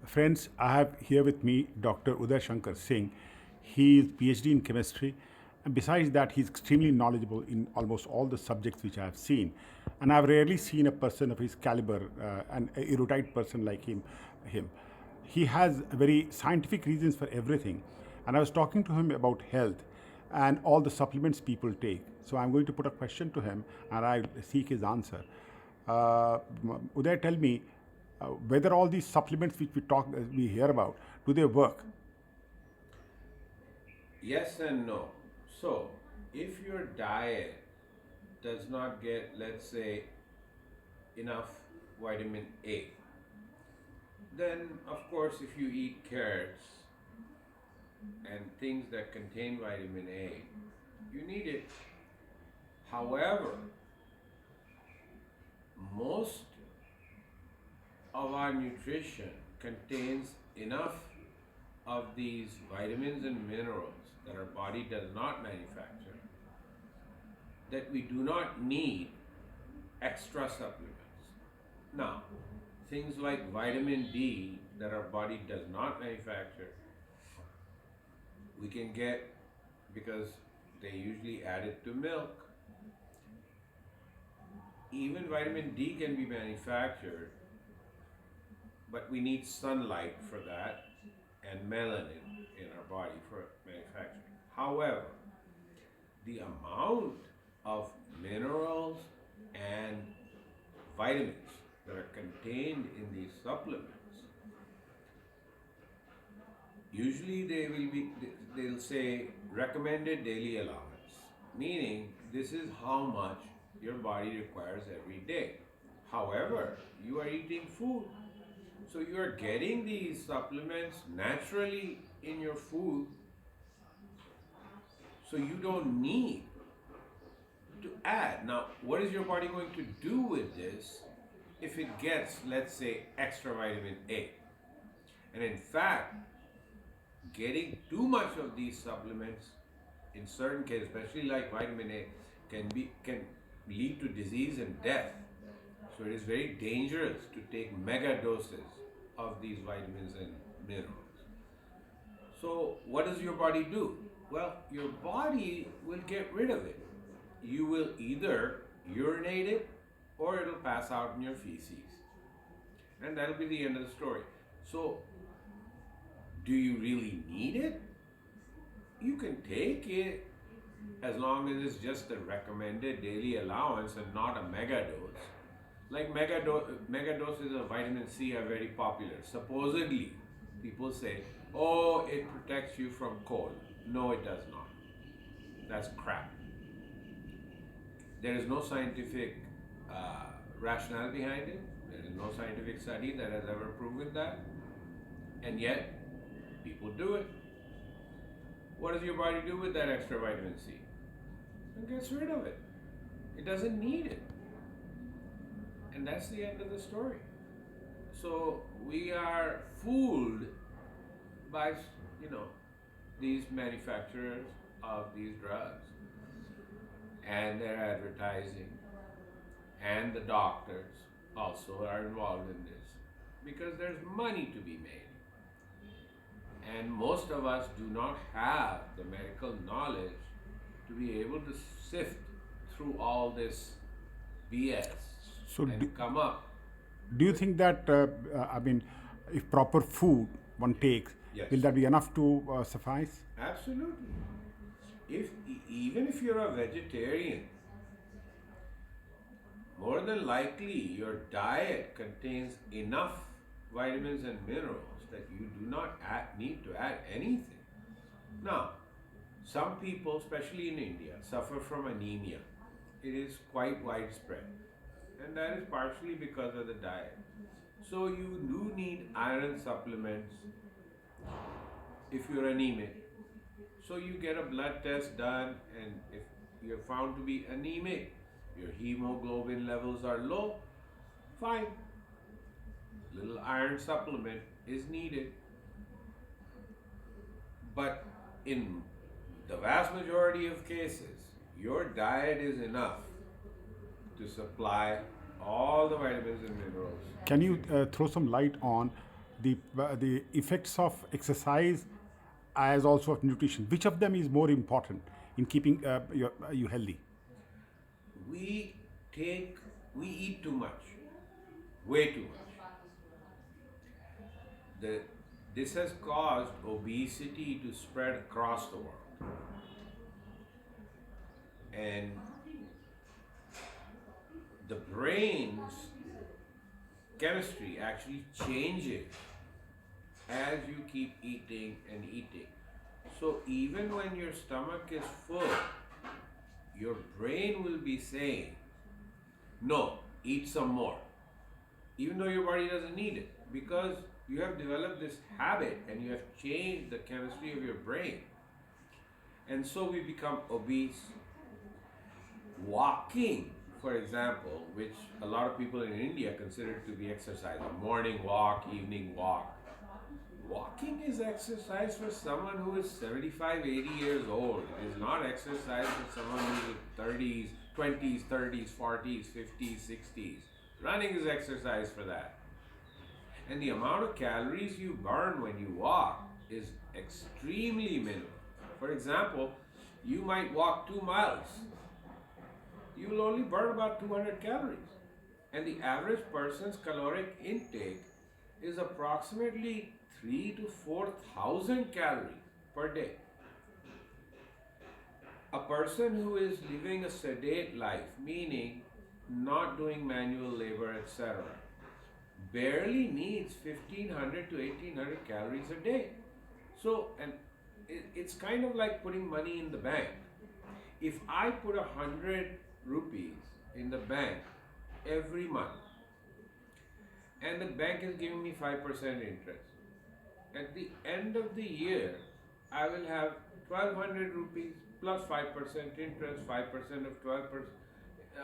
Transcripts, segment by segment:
Friends, I have here with me Dr. Udai Shankar Singh. He is PhD in chemistry, and besides that, he's extremely knowledgeable in almost all the subjects which I have seen. And I've rarely seen a person of his caliber, an erudite person like him. He has very scientific reasons for everything. And I was talking to him about health and all the supplements people take. So I'm going to put a question to him, and I'll seek his answer. Uday, tell me whether all these supplements which we hear about, do they work? Yes and no. So, if your diet does not get, let's say, enough vitamin A, then of course, if you eat carrots and things that contain vitamin A, you need it. However, most of our nutrition contains enough of these vitamins and minerals that our body does not manufacture that we do not need extra supplements. Now, things like vitamin D that our body does not manufacture, we can get because they usually add it to milk. Even vitamin D can be manufactured, but we need sunlight for that and melanin in our body for manufacturing. However, the amount of minerals and vitamins that are contained in these supplements, usually they'll say recommended daily allowance, meaning this is how much your body requires every day. However, you are eating food, so you are getting these supplements naturally in your food, so you don't need to add. Now, what is your body going to do with this if it gets, let's say, extra vitamin A? And in fact, getting too much of these supplements in certain cases, especially like vitamin A, can lead to disease and death. So it is very dangerous to take mega doses of these vitamins and minerals. So what does your body do? Well, your body will get rid of it. You will either urinate it or it'll pass out in your feces. And that'll be the end of the story. So, do you really need it? You can take it as long as it's just the recommended daily allowance and not a mega dose. Like mega doses of vitamin C are very popular. Supposedly, people say, oh, it protects you from cold. No, it does not. That's crap. There is no scientific rationale behind it. There is no scientific study that has ever proven that. And yet, people do it. What does your body do with that extra vitamin C? It gets rid of it. It doesn't need it. And that's the end of the story. So we are fooled by, you know, these manufacturers of these drugs and their advertising, and the doctors also are involved in this because there's money to be made. And most of us do not have the medical knowledge to be able to sift through all this BS So, and come up do you with think that, if proper food one takes, yes, will that be enough to suffice? absolutely. If even if you're a vegetarian, more than likely your diet contains enough vitamins and minerals that you do not need to add anything. Now, some people, especially in India, suffer from anemia. It is quite widespread, and that is partially because of the diet. So, you do need iron supplements if you're anemic. So, you get a blood test done, and if you're found to be anemic, your hemoglobin levels are low, fine. Little iron supplement is needed. But in the vast majority of cases, your diet is enough to supply all the vitamins and minerals Can that you you need. throw some light on the effects of exercise as also of nutrition. Which of them is more important in keeping you healthy? We take, we eat too much, way too much. The, this has caused obesity to spread across the world. And the brain's chemistry actually changes as you keep eating and eating. So even when your stomach is full, your brain will be saying, no, eat some more, even though your body doesn't need it, because you have developed this habit and you have changed the chemistry of your brain. And so we become obese. Walking, for example, which a lot of people in India consider to be exercise, a morning walk, evening walk. Walking is exercise for someone who is 75, 80 years old. It is not exercise for someone who is 30s, 20s, 30s, 40s, 50s, 60s. Running is exercise for that. And the amount of calories you burn when you walk is extremely minimal. For example, you might walk 2 miles. You will only burn about 200 calories. And the average person's caloric intake is approximately 3 to 4,000 calories per day. A person who is living a sedate life, meaning not doing manual labor, etc., barely needs 1500 to 1800 calories a day. So, and it's kind of like putting money in the bank. If I put 100 rupees in the bank every month, and the bank is giving me 5% interest, at the end of the year, I will have 1200 rupees plus 5% interest, 5% of 12%,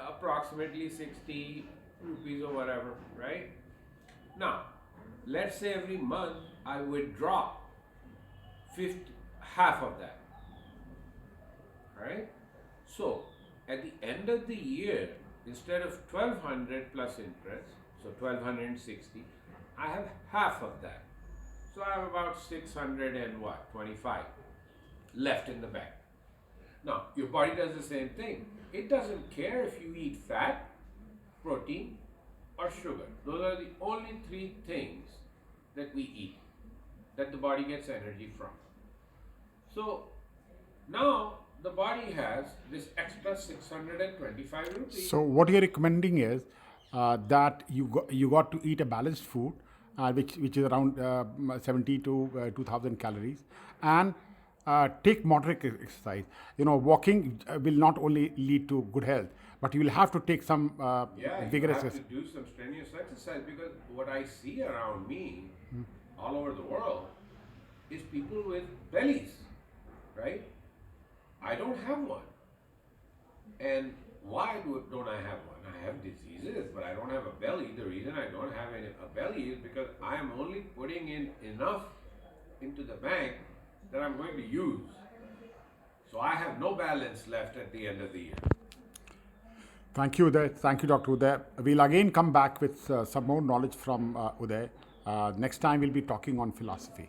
approximately 60 rupees or whatever, right? Now, let's say every month I withdraw 50, half of that, right? So, at the end of the year, instead of 1200 plus interest, so 1260, I have half of that. So I have about 600 and what, 25 left in the bank. Now, your body does the same thing. It doesn't care if you eat fat, protein, or sugar. Those are the only three things that we eat, that the body gets energy from. So now the body has this extra 625 rupees. So what you're recommending is that you got to eat a balanced food, which is around 70 to 2,000 calories, and take moderate exercise. You know, walking will not only lead to good health, but you will have to take some Yeah, you vigorous have to exercise. do some strenuous exercise, because what I see around me, all over the world, is people with bellies, right? I don't have one. And why don't I have one? I have diseases, but I don't have a belly. The reason I don't have a belly is because I am only putting in enough into the bank that I'm going to use. So I have no balance left at the end of the year. Thank you, Uday. Thank you, Dr. Uday. We'll again come back with some more knowledge from Uday. Next time, we'll be talking on philosophy.